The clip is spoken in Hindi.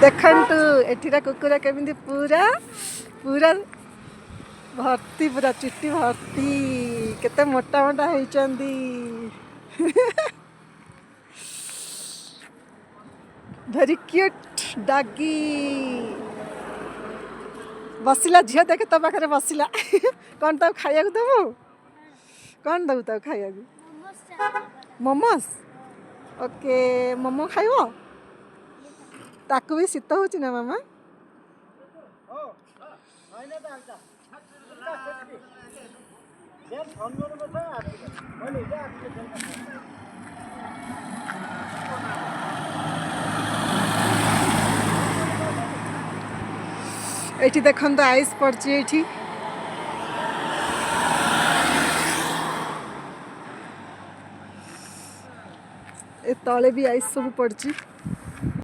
देखंतु एठीरा कुकुरा केमिति पूरा पूरा भर्ती पूरा चुट्टी भर्ती केते मोटा मोटा होइचंदी वेरी क्यूट डॉगी बसिला झिया देखे तो पाखे बसिला कौन ताऊ खाया दबु कौन दबु ताऊ खाया मोमोस ओके मोमो खाइबो ताकू भी शीत होची ना मामा एठी देखन तो आइस पड़ची एठी ए तले भी आइस सब पड़ची।